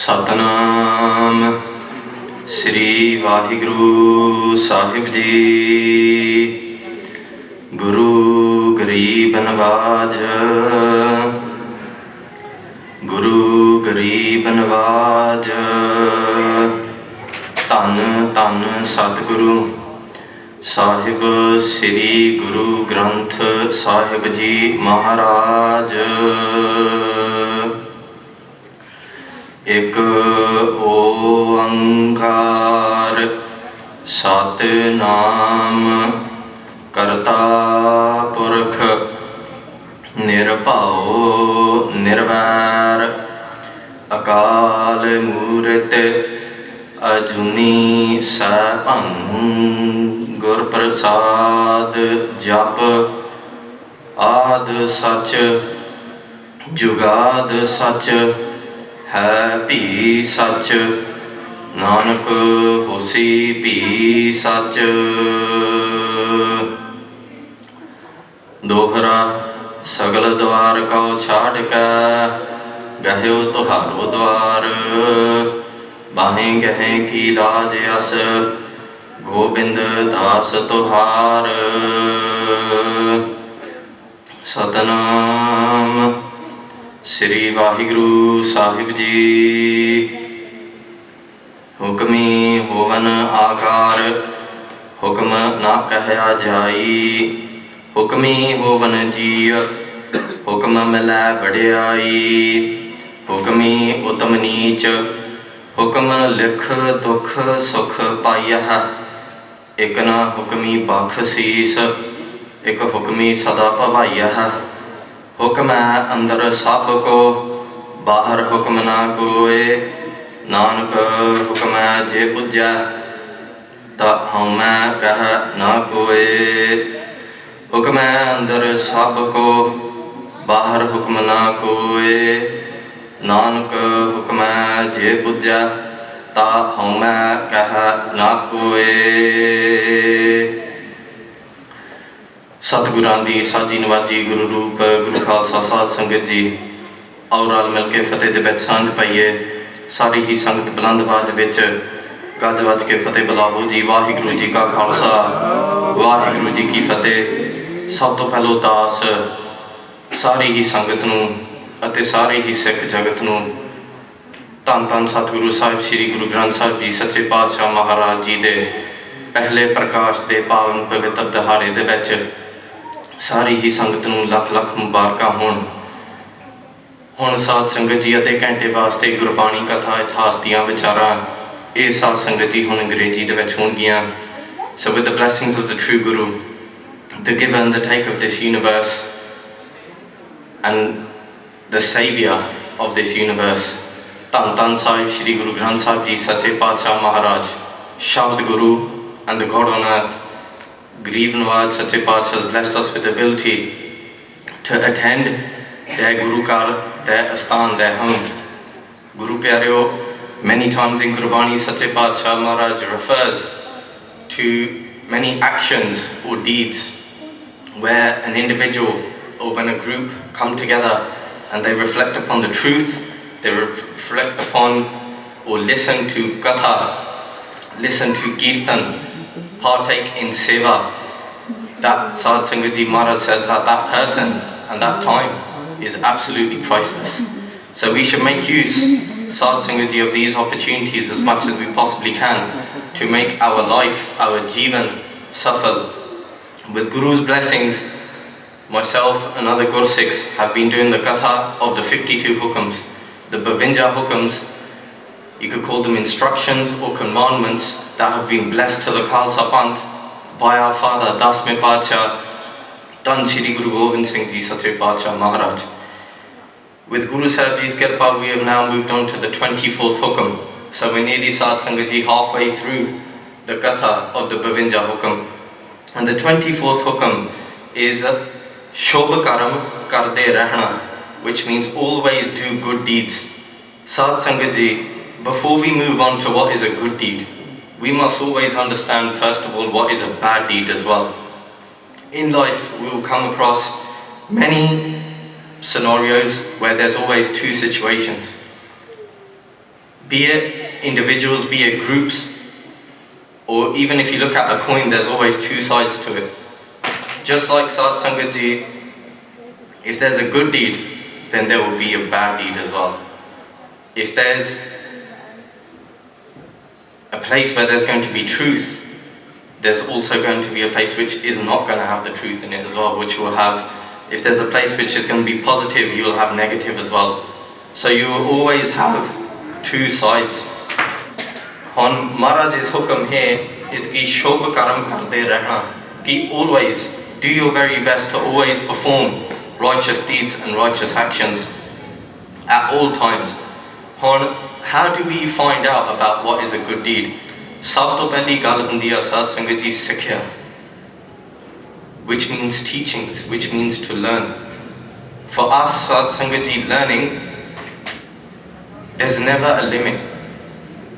ਸਤਨਾਮ ਸ੍ਰੀ ਵਾਹਿਗੁਰੂ ਸਾਹਿਬ ਜੀ। ਗੁਰੂ ਗਰੀਬ ਨਵਾਜ, ਗੁਰੂ ਗਰੀਬ ਨਵਾਜ। ਧੰਨ ਧੰਨ ਸਤਿਗੁਰੂ ਸਾਹਿਬ ਸ੍ਰੀ ਗੁਰੂ ਗ੍ਰੰਥ ਸਾਹਿਬ ਜੀ ਮਹਾਰਾਜ। ਇਕ ਓੰਕਾਰ ਸਤਿਨਾਮ ਕਰਤਾ ਪੁਰਖ ਨਿਰਭਉ ਨਿਰਵੈਰ ਅਕਾਲ ਮੂਰਤ ਅਜੂਨੀ ਸੈਭੰ ਗੁਰ ਪ੍ਰਸਾਦ ਜਪ ਆਦ ਸਚ ਜੁਗਾਦ ਸਚ ਹੈ ਭੀ ਸਚ ਨਾਨਕ ਹੋਸੀ ਭੀ ਸਚ। ਦੋਹਰਾ ਸਗਲ ਦਵਾਰ ਕਉ ਛਾੜ ਕੈ ਗਹਿਓ ਤੁਹਾਰੋ ਦਵਾਰ। ਬਾਹੇ ਗਹਿ ਕੀ ਲਾਜ ਅਸ ਗੋਬਿੰਦ ਦਾਸ ਤੁਹਾਰ। ਸਤਨਾਮ ਸ੍ਰੀ ਵਾਹਿਗੁਰੂ ਸਾਹਿਬ ਜੀ। ਹੁਕਮੀ ਹੋਵਨ ਆਕਾਰ ਹੁਕਮ ਨਾ ਕਹਿਆ ਜਾਈ। ਹੁਕਮੀ ਹੋਵਨ ਜੀਅ ਹੁਕਮ ਮਿਲੈ ਵਡਿਆਈ। ਹੁਕਮੀ ਉਤਮ ਨੀਚ ਹੁਕਮ ਲਿਖ ਦੁਖ ਸੁਖ ਪਾਈਐ। ਇਕ ਨਾ ਹੁਕਮੀ ਬਖ ਸੀਸ ਇਕ ਹੁਕਮੀ ਸਦਾ ਭਵਾਈਐ। ਹੁਕਮ ਹੈ ਅੰਦਰ ਸਭ ਕੋ ਬਾਹਰ ਹੁਕਮ ਨਾ ਕੋਏ। ਨਾਨਕ ਹੁਕਮ ਹੈ ਜੇ ਬੁੱਝੈ ਤਾ ਹਉਮੈ ਕਹਿ ਨਾ ਕੋਏ। ਹੁਕਮ ਹੈ ਅੰਦਰ ਸਭ ਕੋ ਬਾਹਰ ਹੁਕਮ ਨਾ ਕੋਏ। ਨਾਨਕ ਹੁਕਮ ਹੈ ਜੇ ਬੁੱਝੈ ਤਾ ਹਉਮੈ ਕਹਿ ਨਾ ਕੋਏ। ਸਤਿਗੁਰਾਂ ਦੀ ਸਾਜੀ ਨਵਾਜੀ ਗੁਰੂ ਰੂਪ ਗੁਰੂ ਖਾਲਸਾ ਸਾਧ ਸੰਗਤ ਜੀ, ਆਓ ਰਲ ਮਿਲ ਕੇ ਫਤਿਹ ਦੇ ਵਿੱਚ ਸਾਂਝ ਪਾਈਏ। ਸਾਰੀ ਹੀ ਸੰਗਤ ਬੁਲੰਦ ਆਵਾਜ਼ ਵਿੱਚ ਗੱਜ ਵੱਜ ਕੇ ਫਤਿਹ ਬੁਲਾਵੋ ਜੀ। ਵਾਹਿਗੁਰੂ ਜੀ ਕਾ ਖਾਲਸਾ ਵਾਹਿਗੁਰੂ ਜੀ ਕੀ ਫਤਿਹ। ਸਭ ਤੋਂ ਪਹਿਲੋਂ ਦਾਸ ਸਾਰੀ ਹੀ ਸੰਗਤ ਨੂੰ ਅਤੇ ਸਾਰੇ ਹੀ ਸਿੱਖ ਜਗਤ ਨੂੰ ਧੰਨ ਧੰਨ ਸਤਿਗੁਰੂ ਸਾਹਿਬ ਸ੍ਰੀ ਗੁਰੂ ਗ੍ਰੰਥ ਸਾਹਿਬ ਜੀ ਸੱਚੇ ਪਾਤਸ਼ਾਹ ਮਹਾਰਾਜ ਜੀ ਦੇ ਪਹਿਲੇ ਪ੍ਰਕਾਸ਼ ਦੇ ਪਾਵਨ ਪਵਿੱਤਰ ਦਿਹਾੜੇ ਦੇ ਵਿੱਚ ਸਾਰੀ ਹੀ ਸੰਗਤ ਨੂੰ ਲੱਖ ਲੱਖ ਮੁਬਾਰਕਾਂ ਹੋਣ। ਹੁਣ ਸਾਧ ਸੰਗਤ ਜੀ ਅੱਧੇ ਘੰਟੇ ਵਾਸਤੇ ਗੁਰਬਾਣੀ ਕਥਾ ਇਤਿਹਾਸ ਦੀਆਂ ਵਿਚਾਰਾਂ ਇਹ ਸਾਧ ਸੰਗਤ ਜੀ ਹੁਣ ਅੰਗਰੇਜ਼ੀ ਦੇ ਵਿੱਚ ਹੋਣਗੀਆਂ। So with the blessings of the true Guru, the giver and the taker of this universe and the saviour of this universe, ਧੰਨ ਧੰਨ ਸਾਹਿਬ ਸ਼੍ਰੀ ਗੁਰੂ ਗ੍ਰੰਥ ਸਾਹਿਬ ਜੀ ਸੱਚੇ ਪਾਤਸ਼ਾਹ ਮਹਾਰਾਜ ਸ਼ਬਦ ਗੁਰੂ and the God on earth, Gਰੀਬ ਨਵਾਜ ਸੱਚੇ ਪਾਤਸ਼ਾਹ has blessed us with the ability to attend their Guru Kar, their Astan, their home. Guru Pyareo, many times in Gurbani, Sache Padshah Maharaj refers to many actions or deeds where an individual or when a group come together and they reflect upon the truth, they reflect upon or listen to Katha, listen to Kirtan, partake in Seva. That Sadh Sangat Ji Maharaj says that person and that time is absolutely priceless. So we should make use, Sadh Sangat Ji, of these opportunities as much as we possibly can to make our life, our Jivan, safal. With Guru's blessings, myself and other Gursikhs have been doing the Katha of the 52 Hukams, the 52 Hukams. You could call them instructions or commandments that have been blessed to the Khalsa Panth by our father, Dasme Padshah, Dhan Shri Guru Gobind Singh Ji Sache Padshah Maharaj. With Guru Sahib Ji's Kirpa, we have now moved on to the 24th Hukam. So we're nearly Sadh Sangat Ji halfway through the Katha of the 52 Hukam. And the 24th Hukam is Shubh Karam Kadae Rehna, which means always do good deeds. Sadh Sangat Ji, before we move on to what is a good deed, we must always understand first of all what is a bad deed as well. In life we will come across many scenarios where there's always two situations. Be it individuals, be it groups, or even if you look at a coin, there's always two sides to it. Just like Sad Sangat Ji, if there's a good deed, then there will be a bad deed as well. If there's a place where there's going to be truth, there's also going to be a place which is not going to have the truth in it as well, which will have, if there's a place which is going to be positive, you'll have negative as well. So you will always have two sides. On Maharaj's hukam here is ki Shubh karam kade rehna, ki always do your very best to always perform righteous deeds and righteous actions at all times. On how do we find out about what is a good deed? Sab to pehli gal hundi hai Sad Sangat Ji sikhya, which means teachings, which means to learn. For us, Sad Sangat Ji, learning, there's never a limit.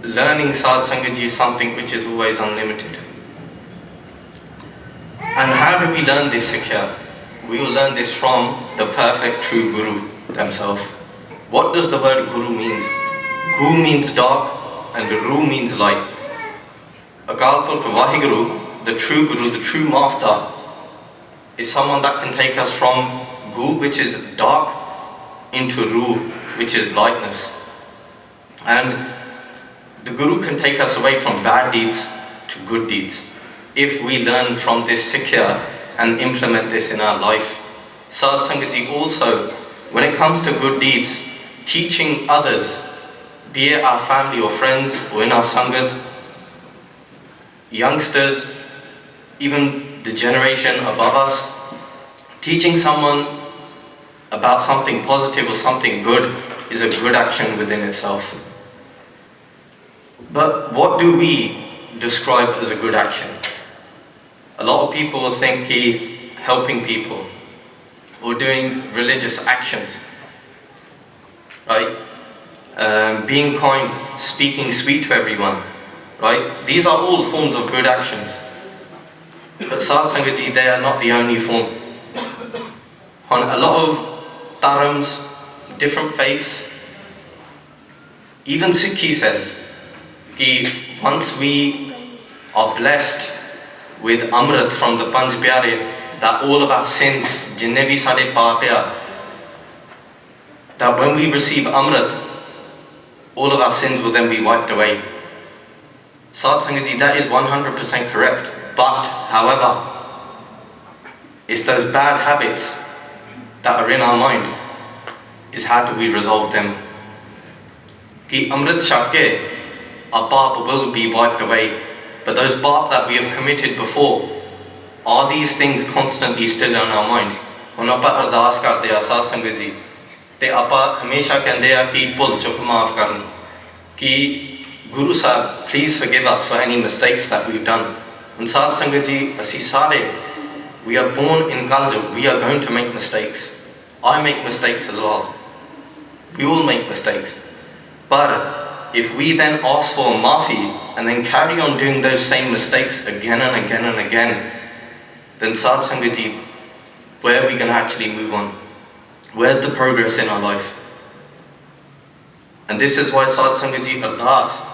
Learning Sad Sangat Ji is something which is always unlimited. And how do we learn this sikhya? We will learn this from the perfect true Guru themselves. What does the word Guru means? Gu means dark and Ru means light. Akal Purkh Vaheguru, the true Guru, the true master, is someone that can take us from Gu, which is dark, into Ru, which is lightness. And the Guru can take us away from bad deeds to good deeds. If we learn from this sikhya and implement this in our life. Sad Sangat Ji also, when it comes to good deeds, teaching others, be it our family or friends or in our Sangat, youngsters, even the generation above us, teaching someone about something positive or something good is a good action within itself. But what do we describe as a good action? A lot of people will think helping people or doing religious actions, right? Being kind, speaking sweet to everyone, right? These are all forms of good actions. But Sad Sangat Ji, they are not the only form. On a lot of dharms, different faiths, even Sikhi says, once we are blessed with Amrit from the Panj Pyare, that all of our sins, jinne bhi sade paap hai, that when we receive Amrit, all of our sins will then be wiped away. Sad Sangat Ji, that is 100% correct. But, however, it's those bad habits that are in our mind, is how do we resolve them? Ki Amrit Shake, our paap will be wiped away. But those paap that we have committed before, are these things constantly still in our mind? Hun ਆਪਾਂ ਅਰਦਾਸ ਕਰਦੇ ਆ ਸਾਧ ਸੰਗਤ ਜੀ ਤੇ ਆਪਾਂ ਹਮੇਸ਼ਾ ਕਹਿੰਦੇ ਆ ਕਿ ਭੁੱਲ ਚੁੱਕ ਮਾਫ ਕਰਨੀ ਕਿ Guru Sahib, please forgive us for any mistakes that we've done. And Sad Sangat Ji, ਅਸੀਂ ਸਾਰੇ, we are born in Kaljug, we are going to make mistakes. I make mistakes as well. We all make mistakes. But if we then ask for maafi and then carry on doing those same mistakes again and again and again, then Sad Sangat Ji, where are we going to actually move on? Where's the progress in our life? And this is why Sad Sangat Ji, Ardas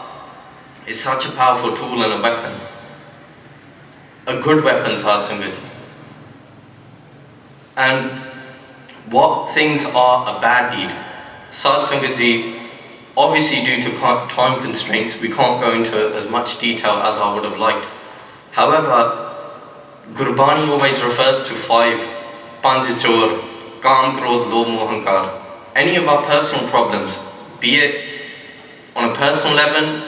is such a powerful tool and a weapon. A good weapon, Sad Sangat Ji. And what things are a bad deed? Sad Sangat Ji, obviously due to time constraints, we can't go into as much detail as I would have liked. However, Gurbani always refers to 5, Panj Chor, Kam, Krodh, Lobh, Moh, Ahankar. Any of our personal problems, be it on a personal level,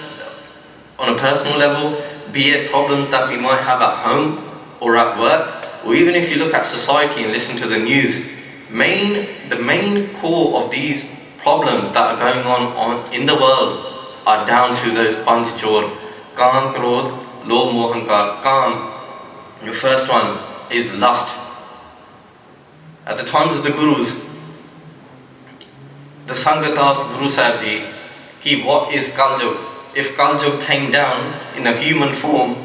be it problems that we might have at home or at work, or even if you look at society and listen to the news, the main core of these problems that are going on in the world are down to those Panj Chor, Kam, Krodh, Lobh, Moh, Ahankar. Kam, your first one is lust. At the times of the Gurus, the Sangat asked Guru Sahib Ji, ki what is Kaljug? If Kaljug came down in a human form,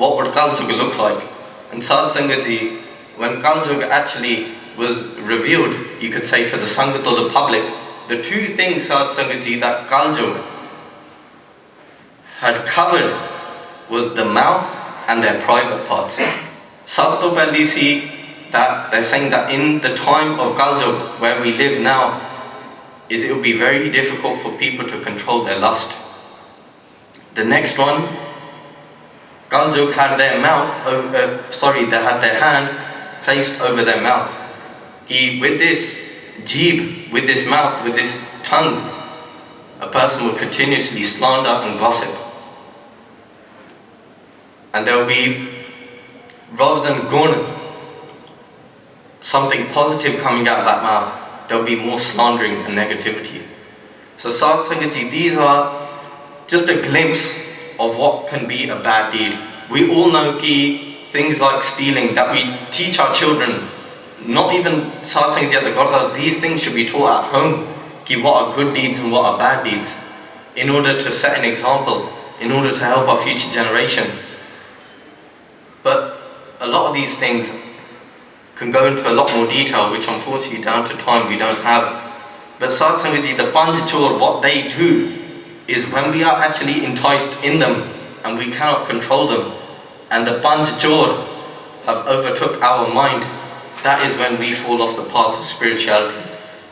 what would Kaljug look like? And Sad Sangat Ji, when Kaljug actually was revealed, you could say to the Sangat or the public, the two things, Sad Sangat Ji, that Kaljug had covered was the mouth and their private parts. Sab to pehli si that they're saying that in the time of Kaljug, where we live now, is it will be very difficult for people to control their lust. The next one, Kaljug had their mouth, they had their hand placed over their mouth. With this jeeb, with this mouth, with this tongue, a person will continuously slander and gossip. And there will be, rather than gun, something positive coming out of that mouth, there will be more slandering and negativity. So Sad Sangat Ji, these are just a glimpse of what can be a bad deed. We all know ki things like stealing that we teach our children, not even Sad Sangat Ji at the Gurdwara, these things should be taught at home, ki what are good deeds and what are bad deeds, in order to set an example, in order to help our future generation. But a lot of these things can go into a lot more detail, which unfortunately down to time we don't have. But Sad Sangat Ji, the Panj Chor, what they do is when we are actually enticed in them and we cannot control them, and the Panj Chor have overtook our mind, that is when we fall off the path of spirituality.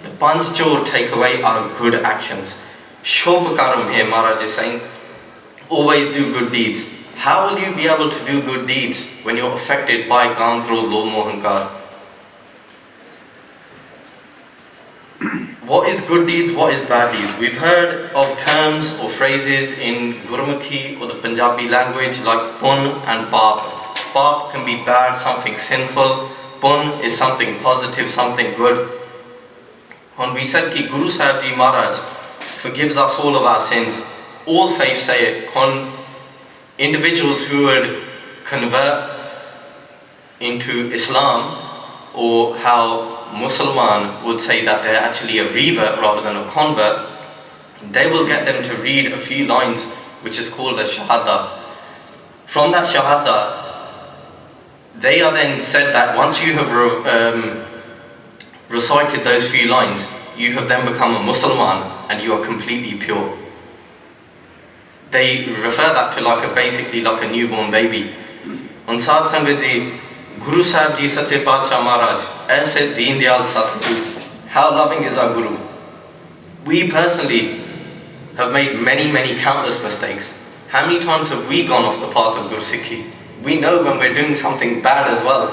The Panj Chor take away our good actions. Shubh karam here, Maharaj is saying, always do good deeds. How will you be able to do good deeds when you're affected by Kam, Krodh, Lobh, Moh, Ahankar? What is good deeds, what is bad deeds? We've heard of terms or phrases in Gurmukhi or the Punjabi language like pun and pap. Pap can be bad, something sinful. Pun is something positive, something good. When we said ki Guru Sahib Ji Maharaj forgives us all of our sins, all faiths say it. When individuals who would convert into Islam, or how Musliman would say that they're actually a revert rather than a convert, they will get them to read a few lines which is called a shahada. From that shahada, they are then said that once you have recited those few lines, you have then become a Musliman and you are completely pure. They refer that to basically like a newborn baby. On Sad Sangat Ji, Guru Sahib Ji Sache Padshah Maharaj, aise Deen Dayal Satguru, how loving is our Guru. We personally have made many countless mistakes. How many times have we gone off the path of Guru Sikhi? We know when we're doing something bad as well.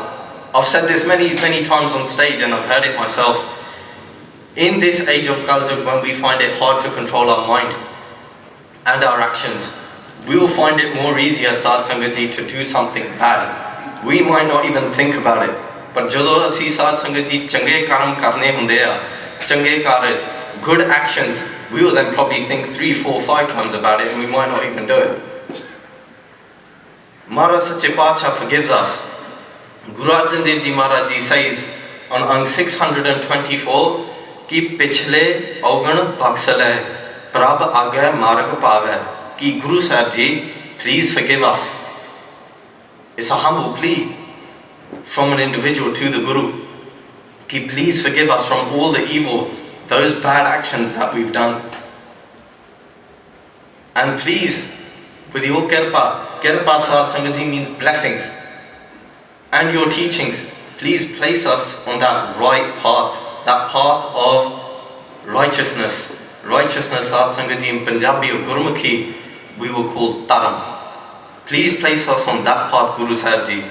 I've said this many times on stage and I've heard it myself. In this age of Kaljug, when we find it hard to control our mind and our actions, we will find it more easier at Sad Sangat Ji to do something bad. We might not even think about it. But jado asi Sad Sangat Ji change karam karne hunde a, change karaj, good actions, we will then probably think 3, 4, 5 times about it and we might not even do it. Maharaj Sache Padshah forgives us. Guru Arjan Dev Ji Maharaj Ji says on Ang 624 ki pichle augan baksale prab agya marg pave, ki Guru Sahib Ji, please forgive us. It's a humble plea from an individual to the Guru. Ki please forgive us from all the evil, those bad actions that we've done. And please, with your kirpa Sad Sangat Ji means blessings, and your teachings, please place us on that right path, that path of righteousness. Righteousness, Sad Sangat Ji, in Punjabi or Gurmukhi, we will call ttarnaa. Please place us on that path, Guru Sahib Ji.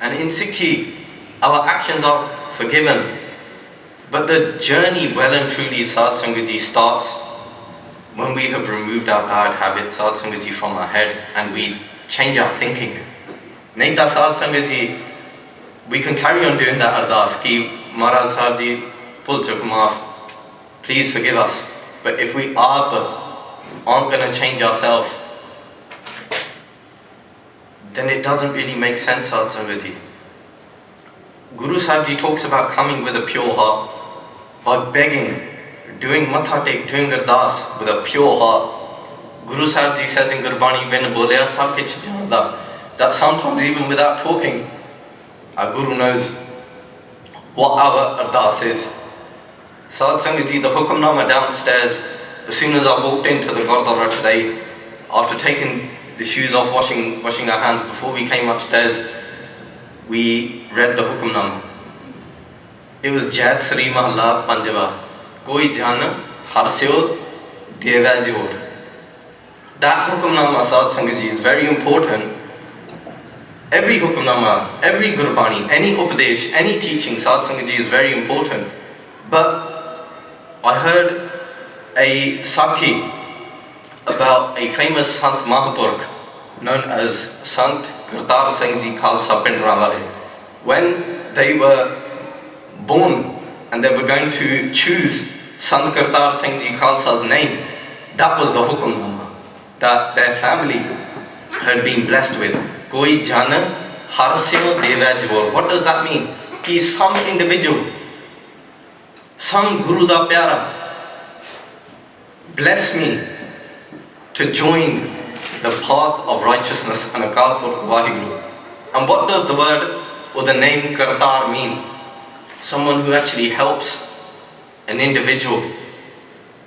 And in Sikhi, our actions are forgiven. But the journey well and truly, Sad Sangat Ji, starts when we have removed our bad habits, Sad Sangat Ji, from our head and we change our thinking. Naita Sad Sangat Ji, we can carry on doing that ardas ki Maharaj Sahib Ji, pul chuk maaf, please forgive us. But if we aren't going to change ourselves, then it doesn't really make sense, Sad Sangat Ji. Guru Sahib Ji talks about coming with a pure heart, by begging, doing matha tek, doing ardas with a pure heart. Guru Sahib Ji says in Gurbani, "Vin bolya sab kich janda," that sometimes even without talking, our Guru knows what our ardas is. Sad Sangat Ji, the Hukam downstairs, as soon as I walked into the Gurdwara today, after taking the shoes off, washing our hands before we came upstairs, we read the Hukam. It was Jat Sri Mahalla Panjava. Koi Jan Harsyo Deva Jor. That Hukamnama, Sadh Sangat Ji, is very important. Every Hukamnama, every Gurbani, any Upadesh, any teaching, Sadh Sangat Ji, is very important. But I heard a Sakhi about a famous Sant Mahapurkh known as Sant Kartar Singh Ji Khalsa Pindrawale. When they were born and they were going to choose Sant Kartar Singh Ji Khalsa's name, that was the Hukamnama that their family had been blessed with. Koi Jana Harsyo Deva Jor. What does that mean? Ki some individual, some Guru da Pyara, bless me to join the path of righteousness and Akal Purkh Vaheguru. And what does the word or the name Kartar mean? Someone who actually helps an individual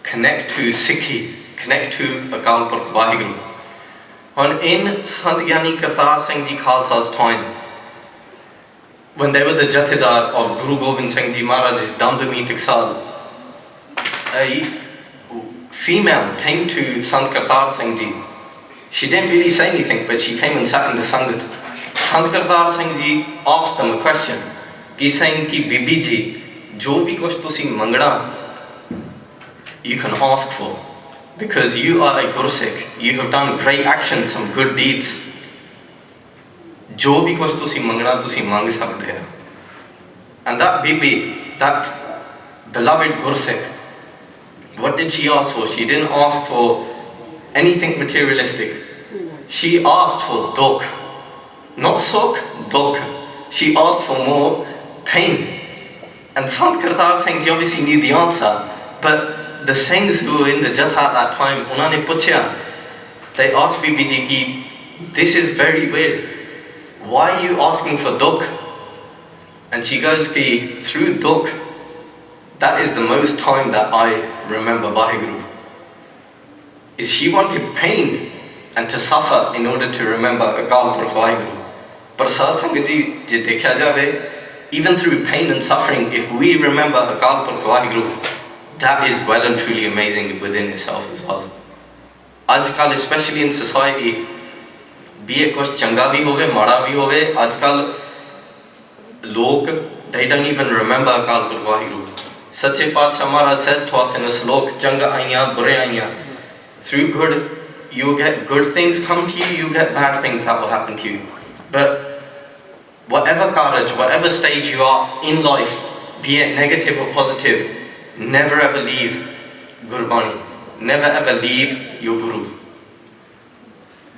connect to Sikhi, connect to Akal Purkh Vaheguru. And in Sant Gyani Kartar Singh Ji Khalsa's time, when they were the Jathedar of Guru Gobind Singh Ji Maharaj's Damdami Tiksal, a female came to Sant Kartar Singh Ji. She didn't really say anything, but she came and sat in the Sangat. Sant Kartar Singh Ji asked them a question. Ki saying ki Bibi Ji, jo bhi kuch tusi mangna, you can ask for. Because you are a Gursikh, you have done great actions, some good deeds. Jo bhi kuch tusi mangna, tusi mang sakte hai. And that Bibi, that beloved Gursikh, what did she ask for? She didn't ask for anything materialistic. She asked for dukh. Not sukh, dukh. She asked for more pain. And Sant Kartar Singh Ji obviously knew the answer, but the Singhs who were in the Jatha at that time, unhone puchya, they asked Bibi Ji ki, this is very weird. Why are you asking for dukh? And she goes ki, through dukh, that is the most time that I remember Vaheguru. Is she wanted pain and to suffer in order to remember Akal Purkh Vaheguru. But Sadh Sangat Ji, je dekhya jave, even through pain and suffering, if we remember Akal Purkh Vaheguru, that is well and truly amazing within itself as well. Ajkal, especially in society, be it kuch changa bhi hove, mada bhi hove, ajkal log, they don't even remember Akal Purkh Vaheguru. Sache Paatshah Maharaj says to us in a slok, changa aiyan, bure aiyan. Through good, you get good things come to you, you get bad things that will happen to you. But whatever courage, whatever stage you are in life, be it negative or positive, never ever leave Gurbani. Never ever leave your Guru.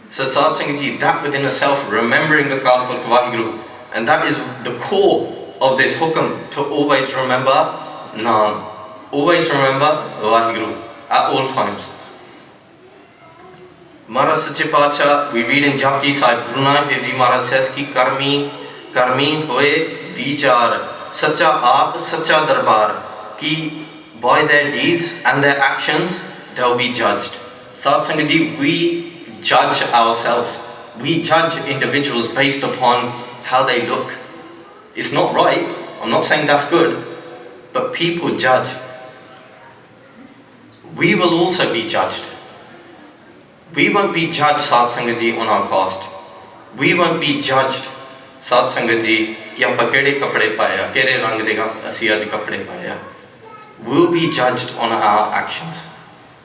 So Sadh Sangat Ji, that within itself, remembering Akal Purkh Vaheguru, and that is the core of this hukam, to always remember Naam. Always remember Vaheguru at all times. Maharaj Sache Paatshah, we read in Japji Sahib, Guru Nanak Dev Ji Maharaj says ki karmi hoye vichar, sacha aap, sacha darbar, ki by their deeds and their actions, they'll be judged. Sadh Sangat Ji, we judge ourselves. We judge individuals based upon how they look. It's not right, I'm not saying that's good, but people judge. We will also be judged. We won't be judged, Sadh Sangat Ji, on our caste. We won't be judged, Sadh Sangat Ji, ki aapa kede kapde paya, kede rang de assi aj kapde paya. We'll be judged on our actions.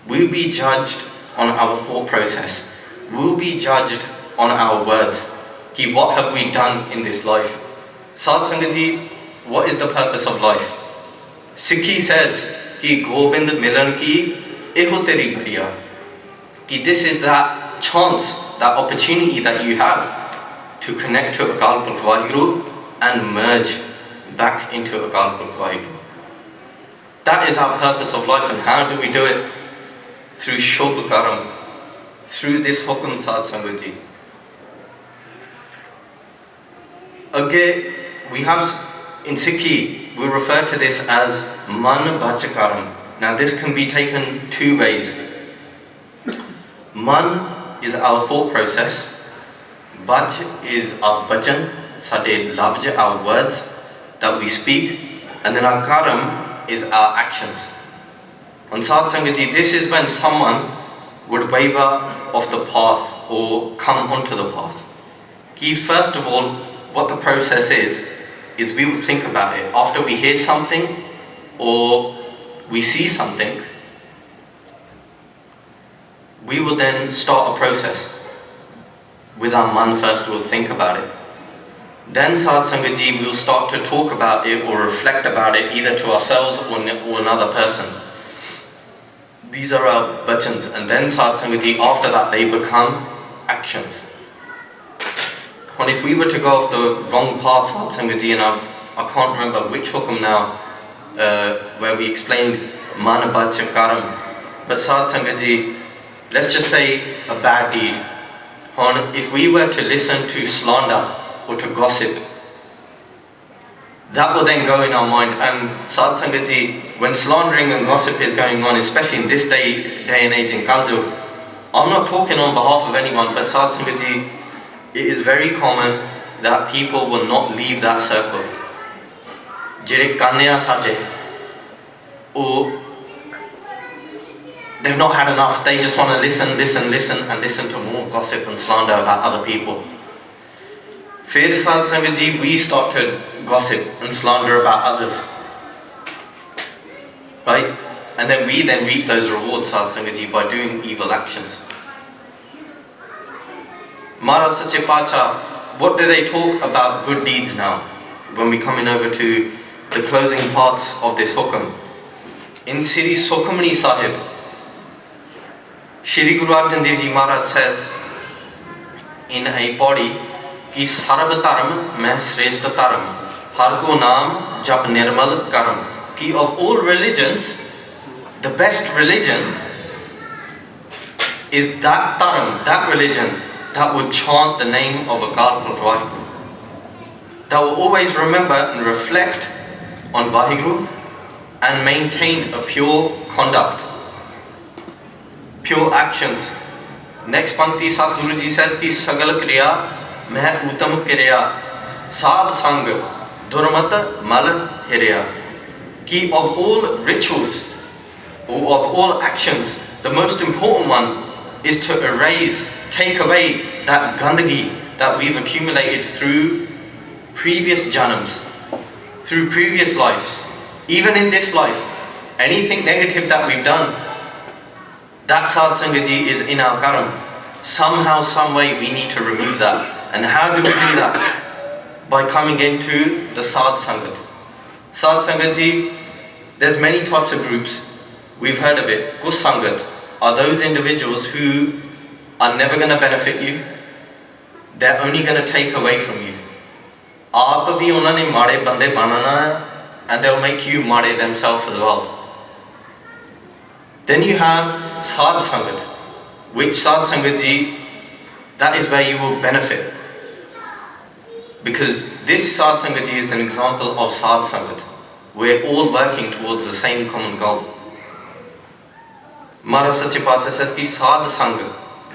We'll be judged on our thought process. We'll be judged on our words. Ki what have we done in this life? Sadh Sangat Ji, what is the purpose of life? Sikhi says ki Gobind milan ki eho teri bariya. Ki this is that chance, that opportunity that you have to connect to Akal Purkh Vaheguru and merge back into Akal Purkh Vaheguru. That is our purpose of life, and how do we do it? Through Shubh Karam, through this Hukam, Sadh Sangat Ji. Again, we have in Sikhi, we refer to this as Man Bachakaram. Now this can be taken two ways. Man is our thought process, Baj is our bachan, sade labj, our words that we speak, and then our karam is our actions. On Sad Sangat Ji, this is when someone would waver off the path or come onto the path. Ki first of all, what the process is we will think about it. After we hear something or we see something, we will then start a process. With our man first, we'll think about it. Then Sad Sangat Ji, we'll start to talk about it or reflect about it either to ourselves or another person. These are our bachans, and then Sad Sangat Ji, after that they become actions. And if we were to go off the wrong path, Sad Sangat Ji, and I can't remember which hukam now, where we explained man bacha karam, but Sad Sangat Ji, let's just say a bad deed. And if we were to listen to slander or to gossip, that will then go in our mind. And Sad Sangat Ji, when slandering and gossip is going on, especially in this day and age in Kaljug, I'm not talking on behalf of anyone, but Sad Sangat Ji, it is very common that people will not leave that circle. Jere kanya sade, or they've not had enough, they just want to listen to more gossip and slander about other people. Fir Sad Sangat Ji, we start to gossip and slander about others. Right? And then we reap those rewards, Sad Sangat Ji, by doing evil actions. Mara Sache Pacha, what do they talk about good deeds now? When we coming over to the closing parts of this hukam. In Sri Sukhmani Sahib, Shri Guru Arjan Dev Ji Maharaj says in a body, कि सर्व धर्म में श्रेष्ठ धर्म हर को नाम जप निर्मल कर्म कि of all religions the best religion is that dharma, that religion that would chant the name of a God called Vaheguru, that will always remember and reflect on Vaheguru and maintain a pure conduct, pure actions. Next pankti Satguru Ji says कि सगल क्रिया मैं उत्तम क्रिया साध संग दुर्मत मल हिरिया कि of all rituals or of all actions, the most important one is to erase, take away that gandagi that we've accumulated through previous janams, through previous lives, even in this life. Anything negative that we've done, that Sad Sangat Ji is in our karam. Somehow, some way we need to remove that. And how do we do that? By coming into the Sad Sangat. Sad Sangat Ji, there's many types of groups. We've heard of it. Kus Sangat are those individuals who are never going to benefit you. They're only going to take away from you. Aap bhi unhon ne maade bande banana hai, and they'll make you maade themselves as well. Then you have Sad Sangat, which Sad Sangat Ji, that is where you will benefit. Because this Sad Sangat Ji is an example of Sad Sangat. We're all working towards the same common goal. Mara Sache Pacha says ki Sad Sangat,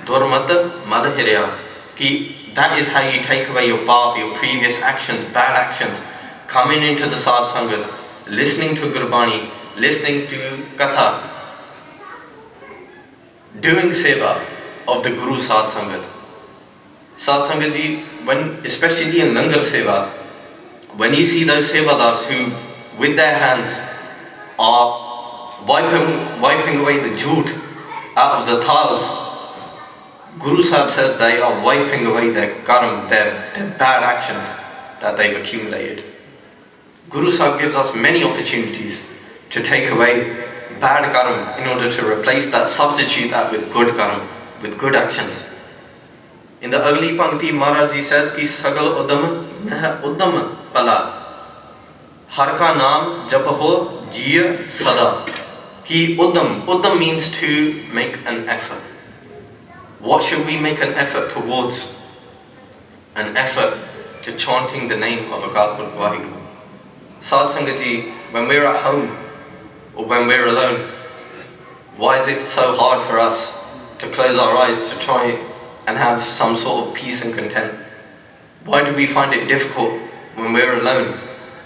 Durmat Malahirya, ki that is how you take away your pap, your previous actions, bad actions. Coming into the Sad Sangat, listening to Gurbani, listening to Katha, doing seva of the Guru Sad Sangat. Sad Sangat Ji, when, especially in Langar Seva, when you see those Sevadars who, with their hands, are wiping away the jhoot out of the thals, Guru Sahib says they are wiping away their karam, their bad actions that they've accumulated. Guru Sahib gives us many opportunities to take away bad karam in order to replace that, substitute that with good karam, with good actions. In the Agli Pankti, Maharaj Ji says ki sagal udam meh udam pala har ka naam jap ho jiya sada ki udam means to make an effort. What should we make an effort towards? An effort to chanting the name of a God called Vaheguru. Sad Sangat Ji, when we're at home or when we're alone, why is it so hard for us to close our eyes to try and have some sort of peace and content? Why do we find it difficult when we're alone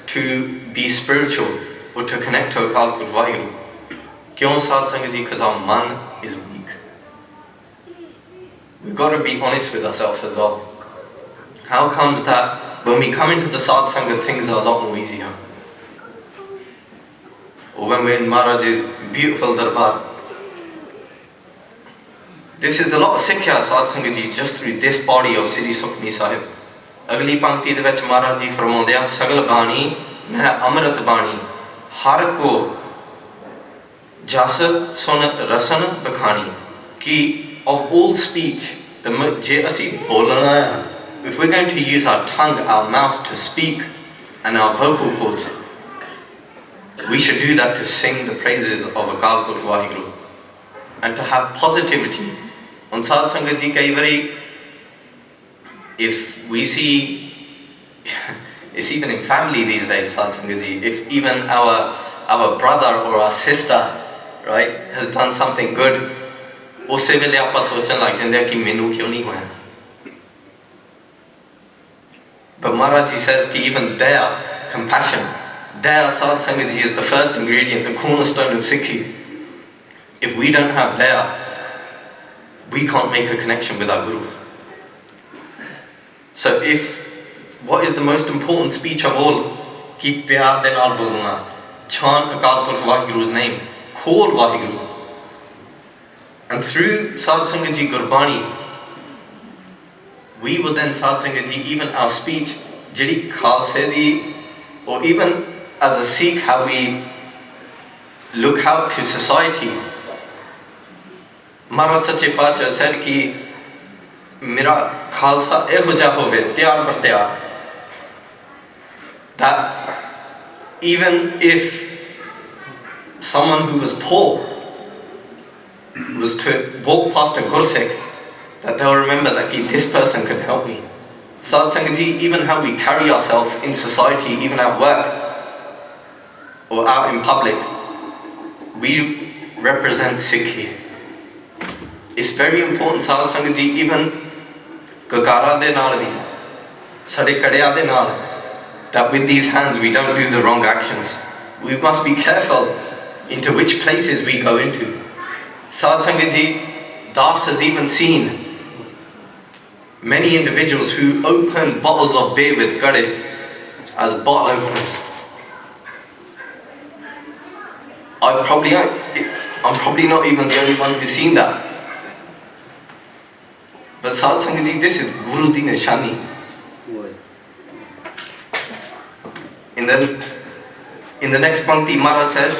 to be spiritual or to connect to Akal Purkh Vaheguru? Kyon Sad Sangat Ji? Because our man is weak. We've got to be honest with ourselves as well. How comes that when we come into the Sad Sangat, things are a lot more easier? Or when we're in Maharaj's beautiful darbar. This is a lot of Sikhya, Sad Sangat Ji, just through this body of Sri Sukhmani Sahib. Agli Pankti de vich Maharaj Ji farmaunde a sagal bani meh amrit bani har ko jas sun rasan bakhani. Ki of all speech, je asi bolana, if we're going to use our tongue, our mouth to speak and our vocal cords, we should do that to sing the praises of Akal Purkh Vaheguru and to have positivity. On Sad Sangat Ji kai vari, if we see, it's even in family these days, Sad Sangat Ji, if even our brother or our sister, right, has done something good, usse vele aapa sochan lag jande ki mainu kyun nahi hoya. But Maharaj Ji says ki even their compassion, their Sad Sangat Ji is the first ingredient, the cornerstone of Sikhi. If we don't have their, we can't make a connection with our Guru. So what is the most important speech of all? Ki pyar de naal bolna, chant Akal Purkh Vaheguru's name, call Vaheguru. And through Sad Sangat Ji Gurbani, we will then Sad Sangat Ji, even our speech, jehdi Khalsa di, or even as a Sikh, how we look out to society. Maharaj Sache Pacha said ki Mera Khalsa eho ja hove, tyar bar tyar. That even if someone who was poor was to walk past a Gursikh, that they'll remember that this person can help me. Sad Sangat Ji, even how we carry ourselves in society, even at work or out in public, we represent Sikhi. It's very important, Sad Sangat Ji, even kakara de naal bhi, sade kadea de naal, that with these hands we don't do the wrong actions. We must be careful into which places we go into. Sad Sangat Ji, Das has even seen many individuals who open bottles of beer with kadae as bottle openers. I'm probably not even the only one who's seen that. But Sad Sangat Ji, this is Guru Di Nishani. In the next Pankti, Maharaj says,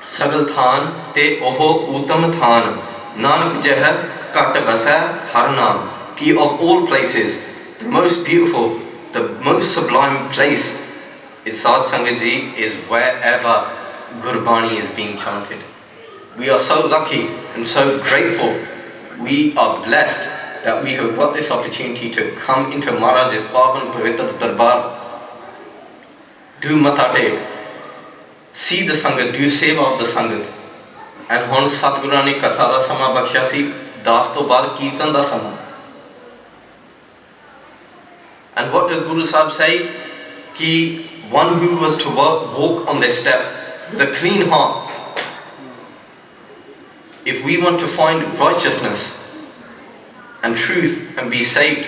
Sagal Than te oho utam than, Nanak jeh kat vasa har naam. Ki of all places, the most beautiful, the most sublime place in Sad Sangat Ji is wherever Gurbani is being chanted. We are so lucky and so grateful. We are blessed that we have got this opportunity to come into Maharaj's Pavan Pavitra Darbar, do Matha Tek, see the Sangat, do Seva of the Sangat. And hon Satguru ne Katha da Sama bakshiya si, Das to baad Kirtan da Sama. And what does Guru Sahib say? Ki one who was to walk on their step with a clean heart. If we want to find righteousness and truth and be saved,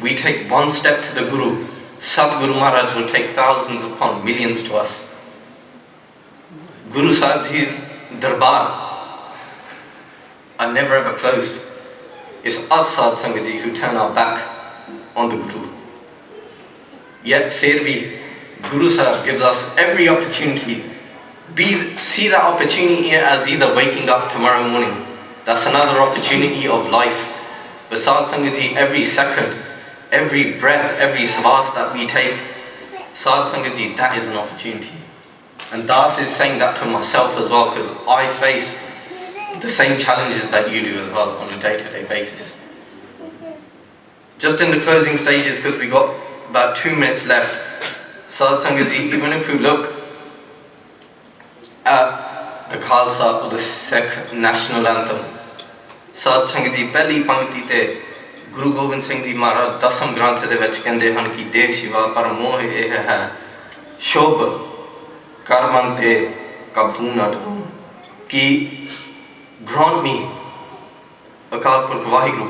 we take one step to the Guru. Sadguru Maharaj will take thousands upon millions to us. Guru Sahib's darbar are never ever closed. It's us Sad Sangat Ji who turn our back on the Guru. Yet fir bhi, Guru Sahib gives us every opportunity. See that opportunity as either waking up tomorrow morning. That's another opportunity of life. But Sad Sangat Ji, every second, every breath, every svas that we take, Sad Sangat Ji, that is an opportunity. And Das is saying that to myself as well, because I face the same challenges that you do as well on a day-to-day basis. Just in the closing stages, because we got about 2 minutes left, Sad Sangat Ji, even if we look at the Khalsa or the Sikh national anthem, Sad Sangat Ji, pehli pankti te Guru Gobind Singh ji महाराज 10वें ग्रंथ दे विच कहंदे हन कि देह शिवा पर मोह यह है शुभ karman te kabhu na dun कि grant me Akal Purkh Vaheguru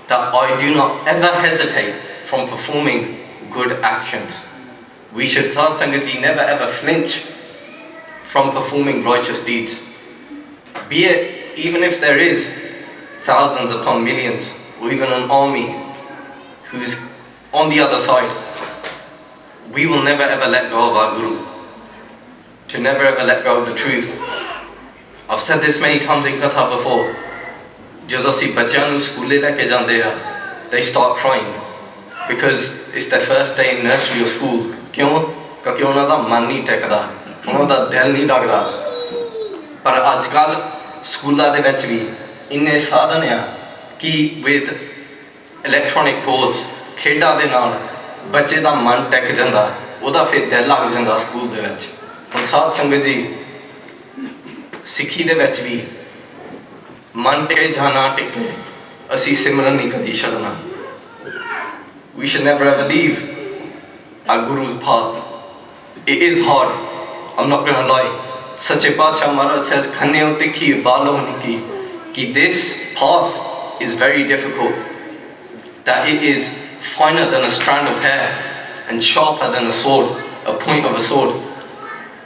that I do not ever hesitate from performing good actions. We should, Sad Sangat Ji, never ever flinch from performing righteous deeds. Be it, even if there is thousands upon millions, or even an army who's on the other side, we will never ever let go of our Guru, to never ever let go of the truth. I've said this many times in Katha before. ਜਦੋਂ ਅਸੀਂ ਬੱਚਿਆਂ ਨੂੰ ਸਕੂਲੇ ਲੈ ਕੇ ਜਾਂਦੇ ਆ, they start crying because it's their first day in nursery or school. ਕਿਉਂ? ਕਿਉਂਕਿ ਉਹਨਾਂ ਦਾ ਮਨ ਨਹੀਂ ਟਿਕਦਾ, ਉਹਨਾਂ ਦਾ ਦਿਲ ਨਹੀਂ ਲੱਗਦਾ। ਪਰ ਅੱਜ ਕੱਲ੍ਹ ਸਕੂਲਾਂ ਦੇ ਵਿੱਚ ਵੀ ਇੰਨੇ ਸਾਧਨ ਆ ਕਿ with electronic boards ਖੇਡਾਂ ਦੇ ਨਾਲ ਬੱਚੇ ਦਾ ਮਨ ਟਿਕ ਜਾਂਦਾ, ਉਹਦਾ ਫਿਰ ਦਿਲ ਲੱਗ ਜਾਂਦਾ ਸਕੂਲ ਦੇ ਵਿੱਚ। ਹੁਣ ਸਾਧ ਸੰਗਤ ਜੀ, ਸਿੱਖੀ ਦੇ ਵਿੱਚ ਵੀ मन टिके ਜਾਂ ਨਾ ਟਿਕੇ ਅਸੀਂ ਸਿਮਰਨ ਨਹੀਂ ਕਦੀ ਛੱਡਣਾ। We should never ever leave our Guru's path. It is hard, I'm not going to lie. Sache Paatshah Maharaj says khanne utte ki walo ki कि this path is very difficult, that it is finer than a strand of hair and sharper than a sword, a point of a sword.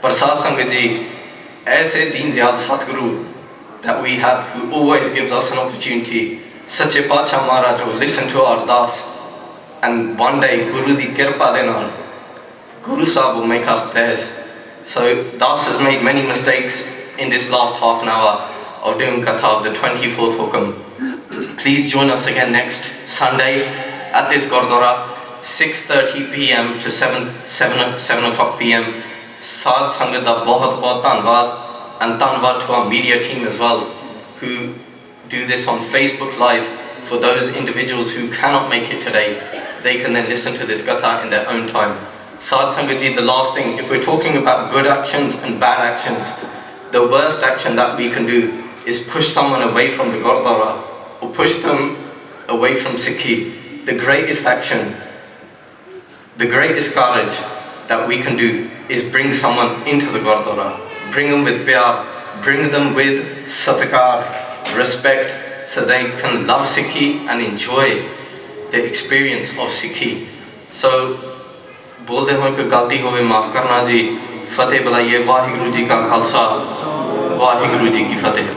पर साध संगत जी, ऐसे दीन दयाल सतगुरु that we have, who always gives us an opportunity, Sache Paatshah Maharaj will listen to our das, and one day Guru di kirpa de naal Guru Sahib will make us theirs. So Das has made many mistakes in this last half an hour of doing Katha of the 24th Hukam. Please join us again next Sunday at this Gurdwara, 6:30 p.m. to 7 o'clock p.m. Sadh Sangat da bahut bahut dhanwad. And dhanwad to our media team as well, who do this on Facebook Live. For those individuals who cannot make it today, they can then listen to this Katha in their own time. Sadh Sangat Ji, the last thing, if we're talking about good actions and bad actions, the worst action that we can do is push someone away from the Gurdwara, or push them away from Sikhi. The greatest action, the greatest courage that we can do is bring someone into the Gurdwara. Bring them with pyar, bring them with satkar, respect, so they can love Sikhi and enjoy the experience of Sikhi. So, बोलते हुए कोई गलती होवे माफ़ करना जी। फतेह बुलाइए। वाहिगुरु जी का खालसा, वाहिगुरु जी की फतेह।